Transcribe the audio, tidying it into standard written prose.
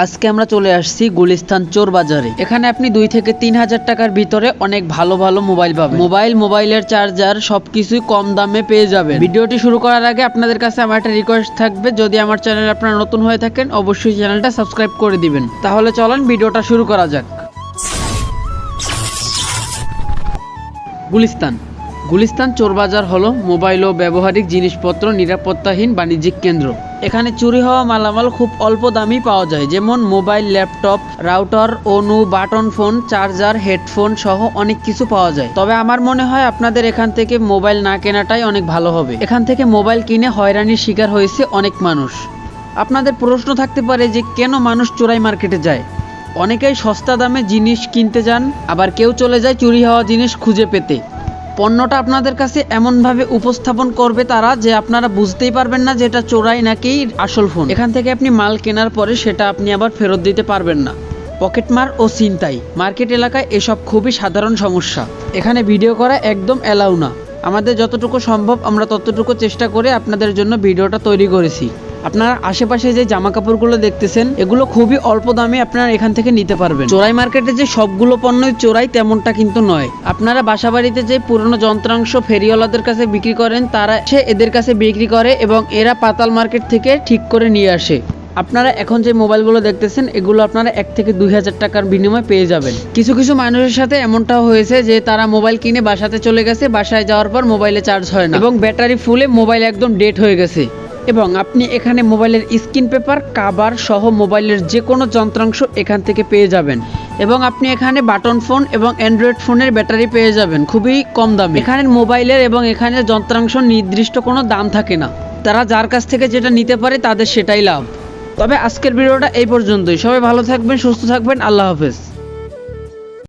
আজকে আমরা চলে আসছি গুলিস্তান চোর বাজারে। এখানে আপনি 2 থেকে 3,000 টাকার ভিতরে অনেক ভালো ভালো মোবাইল পাবেন। মোবাইলের চার্জার সবকিছুই কম দামে পেয়ে যাবেন। ভিডিওটি শুরু করার আগে আপনাদের কাছে আমার একটা রিকোয়েস্ট থাকবে, যদি আমার চ্যানেলে আপনারা নতুন হয়ে থাকেন অবশ্যই চ্যানেলটা সাবস্ক্রাইব করে দিবেন। তাহলে চলেন ভিডিওটা শুরু করা যাক। গুলিস্তান চোর বাজার হলো মোবাইল ও ব্যবহারিক জিনিসপত্র নিরাপত্তাহীন বাণিজ্যিক কেন্দ্র। এখানে চুরি হওয়া মালামাল খুব অল্প দামেই পাওয়া যায়, যেমন মোবাইল, ল্যাপটপ, রাউটার, অনু, বাটন ফোন, চার্জার, হেডফোন সহ অনেক কিছু পাওয়া যায়। তবে আমার মনে হয় আপনাদের এখান থেকে মোবাইল না কেনাটাই অনেক ভালো হবে। এখান থেকে মোবাইল কিনে হয়রানির শিকার হয়েছে অনেক মানুষ। আপনাদের প্রশ্ন থাকতে পারে যে কেন মানুষ চোরাই মার্কেটে যায়। অনেকেই সস্তা দামে জিনিস কিনতে যান, আবার কেউ চলে যায় চুরি হওয়া জিনিস খুঁজে পেতে। পণ্যটা আপনাদের কাছে এমনভাবে উপস্থাপন করবে তারা যে আপনারা বুঝতেই পারবেন না যে এটা চোরাই নাকি আসল ফোন। এখান থেকে আপনি মাল কেনার পরে সেটা আপনি আবার ফেরত দিতে পারবেন না। পকেটমার ও ছিনতাই মার্কেট এলাকায় এসব খুবই সাধারণ সমস্যা। এখানে ভিডিও করা একদম অ্যালাউ না। আমাদের যতটুকু সম্ভব আমরা ততটুকু চেষ্টা করে আপনাদের জন্য ভিডিওটা তৈরি করেছি। আপনারা আশেপাশে যে জামা কাপড়গুলো দেখতেছেন এগুলো খুবই অল্প দামে আপনারা এখান থেকে নিতে পারবেন। চোরাই মার্কেটে যে সবগুলো পণ্যই চোরাই তেমনটা কিন্তু নয়। আপনারা বাসাবাড়িতে যে পুরনো যন্ত্রাংশ ফেরিওয়ালাদের কাছে বিক্রি করেন তারা সে এদের কাছে বিক্রি করে এবং এরা পাতাল মার্কেট থেকে ঠিক করে নিয়ে আসে। আপনারা এখন যে মোবাইলগুলো দেখতেছেন এগুলো আপনারা 1 থেকে 2,000 টাকার বিনিময়ে পেয়ে যাবেন। কিছু কিছু মানুষের সাথে এমনটাও হয়েছে যে তারা মোবাইল কিনে বাসাতে চলে গেছে, বাসায় যাওয়ার পর মোবাইলে চার্জ হয় না এবং ব্যাটারি ফুলে মোবাইল একদম ডেড হয়ে গেছে। এবং আপনি এখানে মোবাইলের স্ক্রিন পেপার, কাভার সহ মোবাইলের যে কোনো যন্ত্রাংশ এখান থেকে পেয়ে যাবেন। এবং আপনি এখানে বাটন ফোন এবং অ্যান্ড্রয়েড ফোনের ব্যাটারি পেয়ে যাবেন খুবই কম দামে। এখানের মোবাইলের এবং এখানের যন্ত্রাংশ নির্দিষ্ট কোনো দাম থাকে না। তারা যার কাছ থেকে যেটা নিতে পারে তাদের সেটাই লাভ। তবে আজকের ভিডিওটা এই পর্যন্তই। সবাই ভালো থাকবেন, সুস্থ থাকবেন। আল্লাহ হাফেজ।